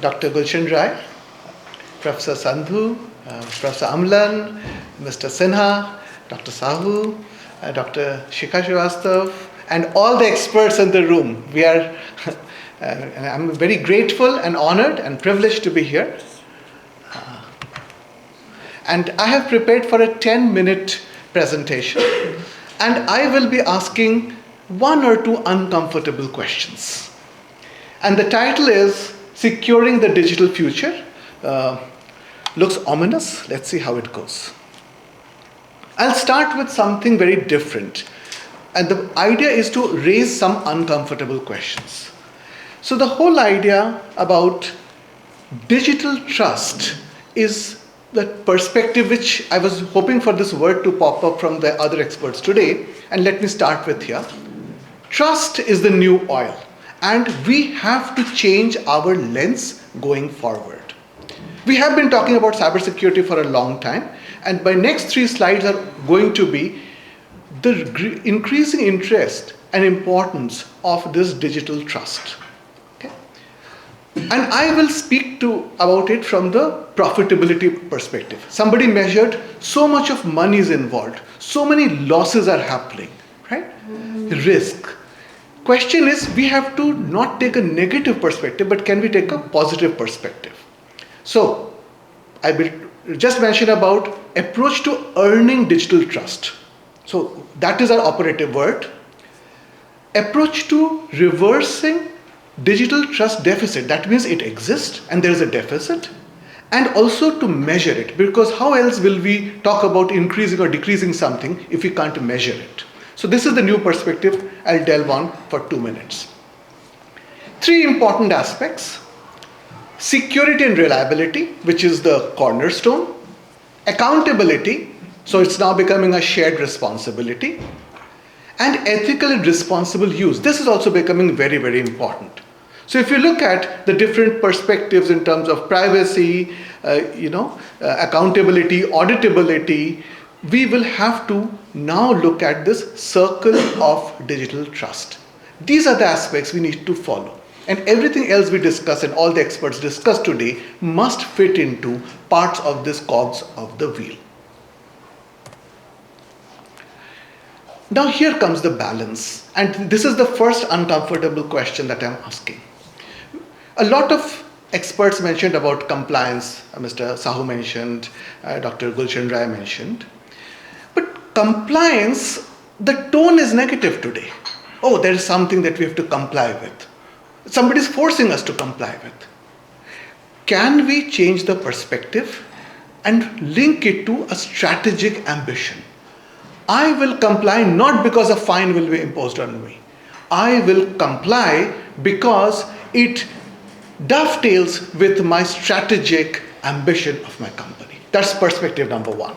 Dr. Gulshan Rai, Professor Sandhu, Professor Amlan, Mr. Sinha, Dr. Sahu, Dr. Shikha Srivastav, and all the experts in the room. We are, and I'm very grateful and honored and privileged to be here. And I have prepared for a 10-minute presentation, and I will be asking one or two uncomfortable questions. And the title is Securing the Digital Future. Looks ominous. Let's see how it goes. I'll start with something very different. And the idea is to raise some uncomfortable questions. So the whole idea about digital trust is the perspective which I was hoping for this word to pop up from the other experts today. And let me start with here. Trust is the new oil. And we have to change our lens going forward. We have been talking about cybersecurity for a long time, and my next 3 slides are going to be the increasing interest and importance of this digital trust. Okay? And I will speak about it from the profitability perspective. Somebody measured so much of money is involved, so many losses are happening, right? Risk. Question is, we have to not take a negative perspective, but can we take a positive perspective? So, I will just mention about approach to earning digital trust. So, that is our operative word. Approach to reversing digital trust deficit. That means it exists and there is a deficit. And also to measure it, because how else will we talk about increasing or decreasing something if we can't measure it? So this is the new perspective I'll delve on for 2 minutes. 3 important aspects: security and reliability, which is the cornerstone; accountability, so it's now becoming a shared responsibility; and ethical and responsible use. This is also becoming very, very important. So if you look at the different perspectives in terms of privacy, accountability, auditability, we will have to now look at this circle of digital trust. These are the aspects we need to follow. And everything else we discuss and all the experts discuss today must fit into parts of this cogs of the wheel. Now here comes the balance. And this is the first uncomfortable question that I'm asking. A lot of experts mentioned about compliance. Mr. Sahu mentioned, Dr. Gulshan Rai mentioned. Compliance, the tone is negative today. Oh, there is something that we have to comply with. Somebody is forcing us to comply with. Can we change the perspective and link it to a strategic ambition? I will comply not because a fine will be imposed on me. I will comply because it dovetails with my strategic ambition of my company. That's perspective number 1.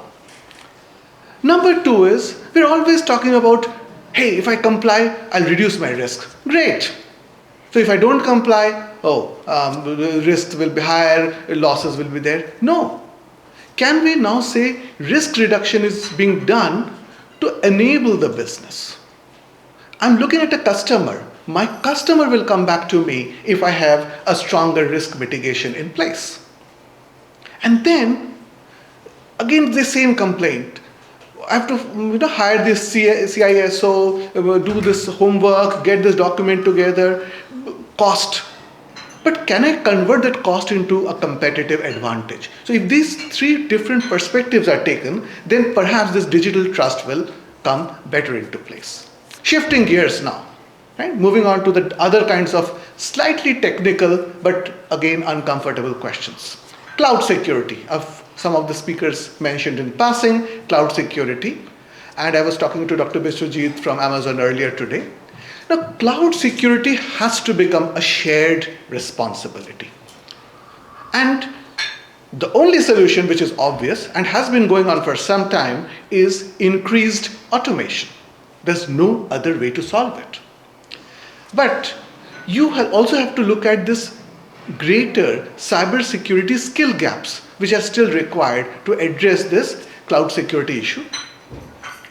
Number 2 is, we're always talking about, hey, if I comply, I'll reduce my risk. Great. So if I don't comply, the risks will be higher, losses will be there. No. Can we now say risk reduction is being done to enable the business? I'm looking at a customer. My customer will come back to me if I have a stronger risk mitigation in place. And then, again, the same complaint. I have to hire this CISO, do this homework, get this document together, cost. But can I convert that cost into a competitive advantage? So if these 3 different perspectives are taken, then perhaps this digital trust will come better into place. Shifting gears now, right? Moving on to the other kinds of slightly technical, but again uncomfortable questions. Cloud security. Some of the speakers mentioned in passing cloud security, and I was talking to Dr. Biswajit from Amazon earlier today. Now, cloud security has to become a shared responsibility. And the only solution which is obvious and has been going on for some time is increased automation. There's no other way to solve it. But you also have to look at this greater cybersecurity skill gaps which are still required to address this cloud security issue.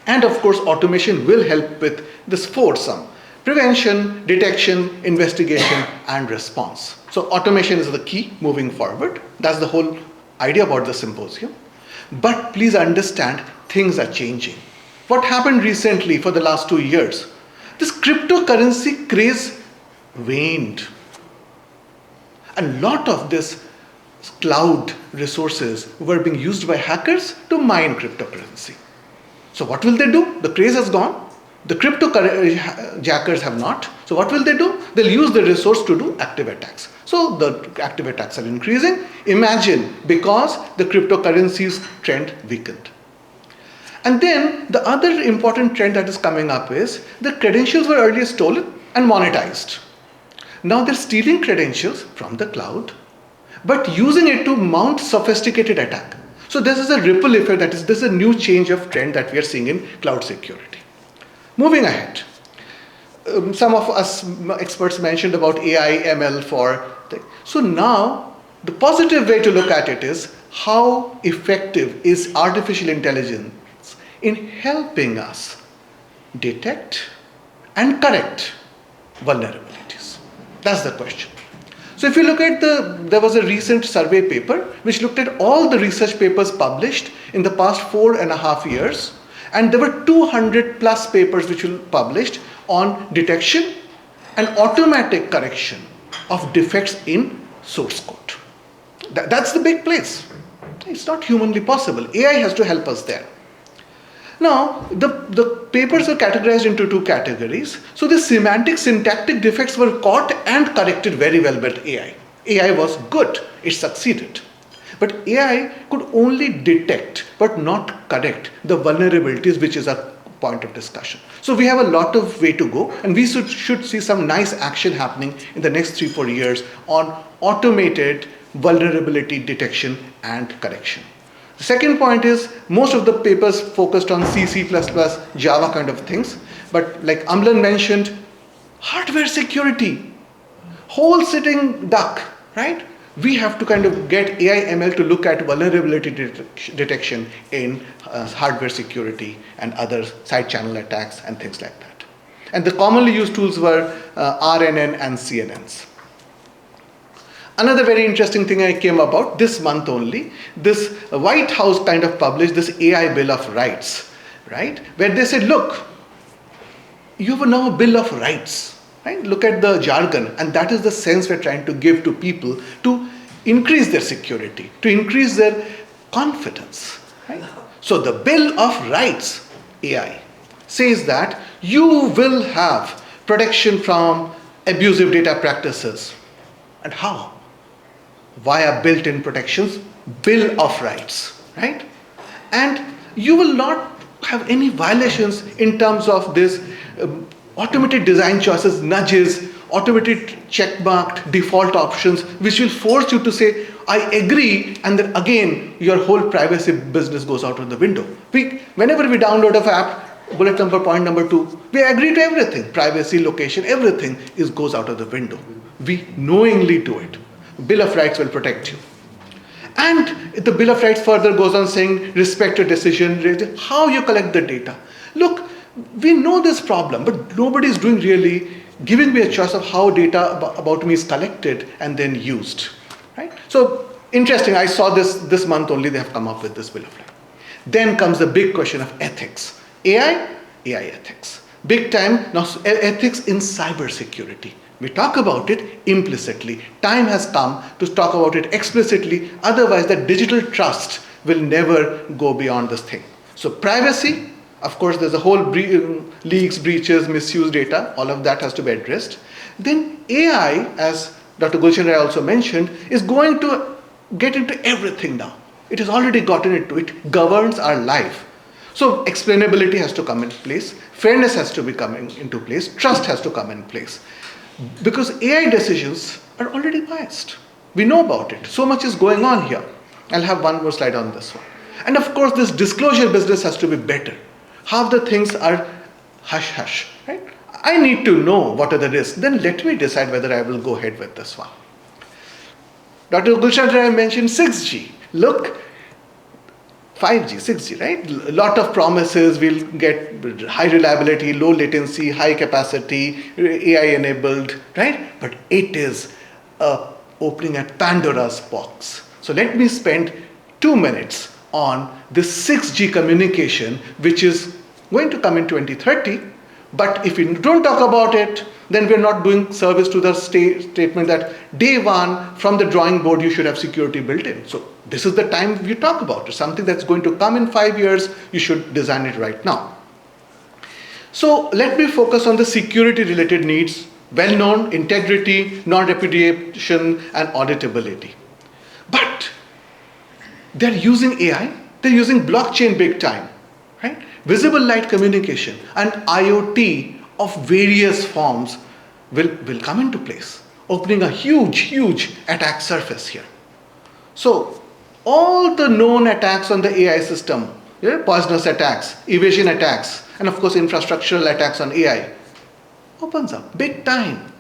And of course, automation will help with this foursome: prevention, detection, investigation, and response. So automation is the key moving forward. That's the whole idea about the symposium. But please understand, things are changing. What happened recently for the last 2 years? This cryptocurrency craze waned. A lot of this cloud resources were being used by hackers to mine cryptocurrency. So what will they do? The craze has gone. The crypto jackers have not. So what will they do? They'll use the resource to do active attacks. So the active attacks are increasing. Imagine, because the cryptocurrency's trend weakened. And then the other important trend that is coming up is the credentials were earlier stolen and monetized. Now they're stealing credentials from the cloud, but using it to mount sophisticated attack. So this is a ripple effect, this is a new change of trend that we are seeing in cloud security. Moving ahead, some of us experts mentioned about AI, ML so now the positive way to look at it is how effective is artificial intelligence in helping us detect and correct vulnerabilities. That's the question. So if you look at there was a recent survey paper which looked at all the research papers published in the past 4.5 years, and there were 200 plus papers which were published on detection and automatic correction of defects in source code. That's the big place. It's not humanly possible. AI has to help us there. Now, the papers were categorized into 2 categories. So the semantic syntactic defects were caught and corrected very well by AI. AI was good. It succeeded. But AI could only detect but not correct the vulnerabilities, which is our point of discussion. So we have a lot of way to go, and we should see some nice action happening in the next 3-4 years on automated vulnerability detection and correction. The second point is most of the papers focused on C, C++, Java kind of things. But like Amlan mentioned, hardware security, whole sitting duck, right? We have to kind of get AI ML to look at vulnerability detection in hardware security and other side channel attacks and things like that. And the commonly used tools were RNN and CNNs. Another very interesting thing I came about this month only, this White House kind of published this AI Bill of Rights, right? Where they said, look, you have now a Bill of Rights, right? Look at the jargon, and that is the sense we're trying to give to people to increase their security, to increase their confidence, right? So the Bill of Rights, AI, says that you will have protection from abusive data practices. And how? Via built-in protections, Bill of Rights, right? And you will not have any violations in terms of this automated design choices, nudges, automated check-marked default options, which will force you to say, I agree, and then again, your whole privacy business goes out of the window. Whenever we download an app, bullet number, point number 2, we agree to everything. Privacy, location, everything goes out of the window. We knowingly do it. Bill of Rights will protect you. And the Bill of Rights further goes on saying, respect your decision, how you collect the data. Look, we know this problem, but nobody is doing really giving me a choice of how data about me is collected and then used, right? So interesting, I saw this month only they have come up with this Bill of Rights. Then comes the big question of ethics. AI ethics. Big time, now ethics in cybersecurity. We talk about it implicitly. Time has come to talk about it explicitly. Otherwise, the digital trust will never go beyond this thing. So privacy, of course, there's a whole leaks, breaches, misuse data. All of that has to be addressed. Then AI, as Dr. Gulshan Rai also mentioned, is going to get into everything now. It has already gotten into it, governs our life. So explainability has to come in place. Fairness has to be coming into place. Trust has to come in place. Because AI decisions are already biased. We know about it. So much is going on here. I'll have one more slide on this one. And of course, this disclosure business has to be better. Half the things are hush-hush, right? I need to know what are the risks. Then let me decide whether I will go ahead with this one. Dr. Gulshan Rai mentioned 6G. Look, 5G, 6G, right? A lot of promises. We'll get high reliability, low latency, high capacity, AI enabled, right? But it is opening a Pandora's box. So let me spend 2 minutes on this 6G communication, which is going to come in 2030. But if we don't talk about it, then we're not doing service to the statement that day one, from the drawing board, you should have security built in. So this is the time you talk about it. Something that's going to come in 5 years, you should design it right now. So let me focus on the security related needs, well known: integrity, non-repudiation, and auditability. But they're using AI, they're using blockchain big time, right? Visible light communication and IoT of various forms will come into place, opening a huge attack surface here. So all the known attacks on the AI system, poisonous attacks, evasion attacks, and of course infrastructural attacks on AI, opens up big time.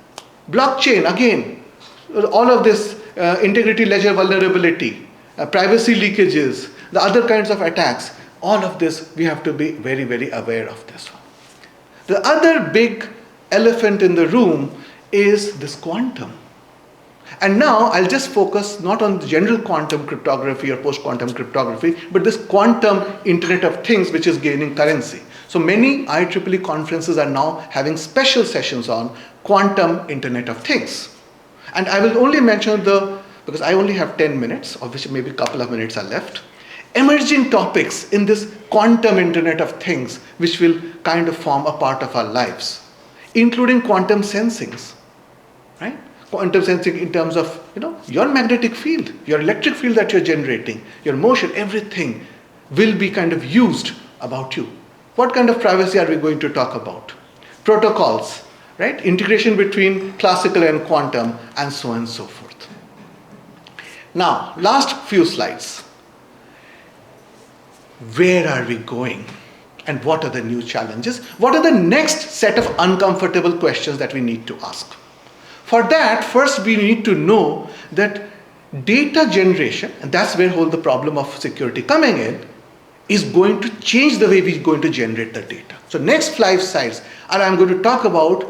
Blockchain, again, all of this integrity ledger vulnerability, privacy leakages, the other kinds of attacks, all of this we have to be very aware of this one. The other big elephant in the room is this quantum. And now I'll just focus not on the general quantum cryptography or post-quantum cryptography, but this quantum Internet of Things, which is gaining currency. So many IIIE conferences are now having special sessions on quantum Internet of Things. And I will only mention because I only have 10 minutes, of which maybe a couple of minutes are left, emerging topics in this quantum Internet of Things, which will kind of form a part of our lives, including quantum sensings, right? Quantum sensing in terms of, your magnetic field, your electric field that you're generating, your motion, everything will be kind of used about you. What kind of privacy are we going to talk about? Protocols, right? Integration between classical and quantum, and so on and so forth. Now, last few slides. Where are we going? And what are the new challenges? What are the next set of uncomfortable questions that we need to ask? For that, first we need to know that data generation, and that's where the problem of security coming in, is going to change the way we're going to generate the data. So next 5 slides, and I'm going to talk about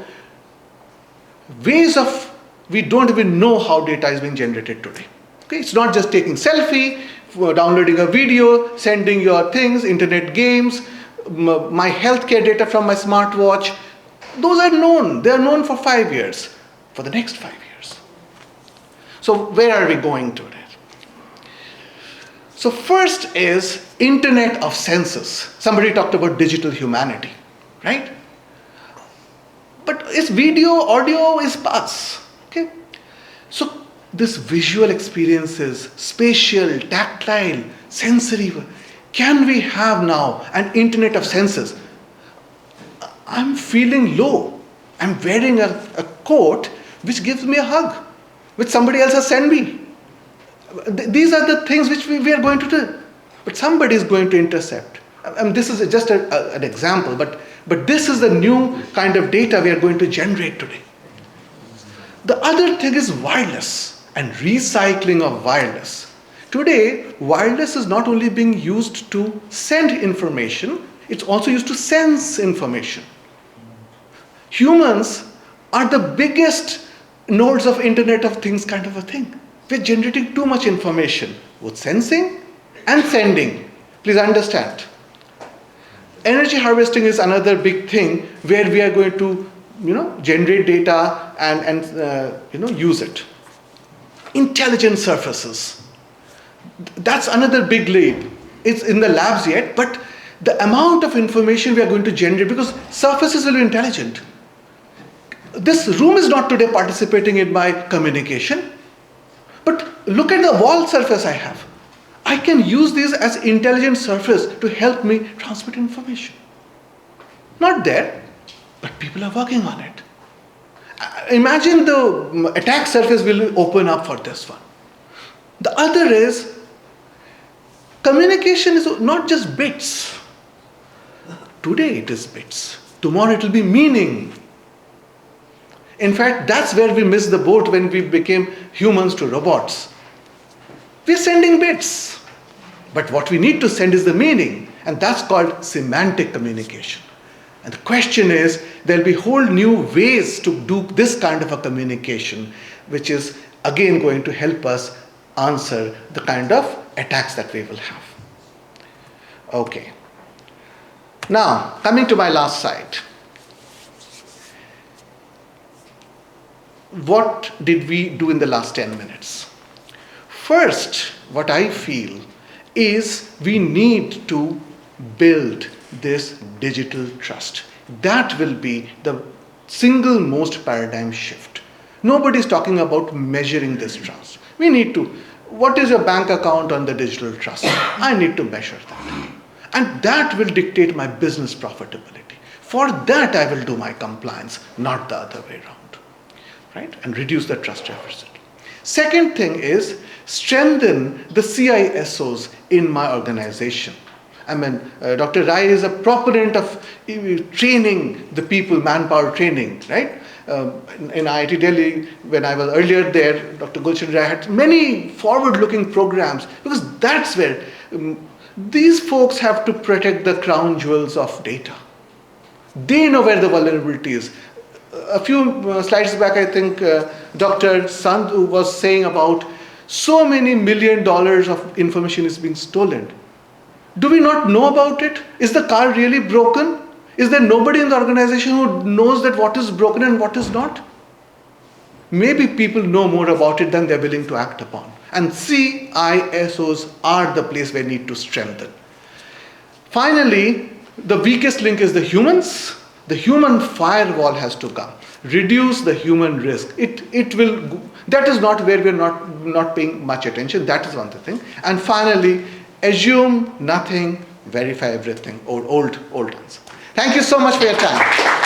ways of, we don't even know how data is being generated today. Okay, it's not just taking selfie, downloading a video, sending your things, internet games, my healthcare data from my smartwatch. Those are known. They are known for 5 years, for the next 5 years. So where are we going to it? So first is Internet of Senses. Somebody talked about digital humanity, right? But it's video, audio is parts. Okay? So this visual experiences, spatial, tactile, sensory, can we have now an Internet of Senses? I'm feeling low. I'm wearing a coat which gives me a hug, which somebody else has sent me. These are the things which we are going to do. But somebody is going to intercept. This is just an example, but this is the new kind of data we are going to generate today. The other thing is wireless and recycling of wireless. Today, wireless is not only being used to send information, it's also used to sense information. Humans are the biggest nodes of Internet of Things kind of a thing. We're generating too much information, both sensing and sending. Please understand. Energy harvesting is another big thing where we are going to, generate data and use it. Intelligent surfaces. That's another big leap. It's in the labs yet, but the amount of information we are going to generate, because surfaces will be intelligent. This room is not today participating in my communication, but look at the wall surface I have. I can use these as intelligent surface to help me transmit information. Not there, but people are working on it. Imagine the attack surface will open up for this one. The other is, communication is not just bits. Today it is bits. Tomorrow it will be meaning. In fact, that's where we missed the boat when we became humans to robots. We're sending bits, But what we need to send is the meaning, and that's called semantic communication. And the question is, there'll be whole new ways to do this kind of a communication, which is again going to help us answer the kind of attacks that we will have. Okay. Now, coming to my last slide. What did we do in the last 10 minutes? First, what I feel is we need to build this digital trust. That will be the single most paradigm shift. Nobody is talking about measuring this trust. We need to, what is your bank account on the digital trust? I need to measure that. And that will dictate my business profitability. For that, I will do my compliance, not the other way around, right? And reduce the trust deficit. Second thing is strengthen the CISOs in my organization. I mean, Dr. Rai is a proponent of training the people, manpower training, right? In IIT Delhi, when I was earlier there, Dr. Gulshan Rai had many forward-looking programs, because that's where these folks have to protect the crown jewels of data. They know where the vulnerability is. A few slides back, I think Dr. Sandhu was saying about so many $1 million of information is being stolen. Do we not know about it? Is the car really broken? Is there nobody in the organization who knows that what is broken and what is not? Maybe people know more about it than they're willing to act upon. And CISOs are the place where we need to strengthen. Finally, the weakest link is the humans. The human firewall has to come. Reduce the human risk. It will. That is not where we're not paying much attention. That is one thing. And finally, assume nothing, verify everything. Old answer. Thank you so much for your time.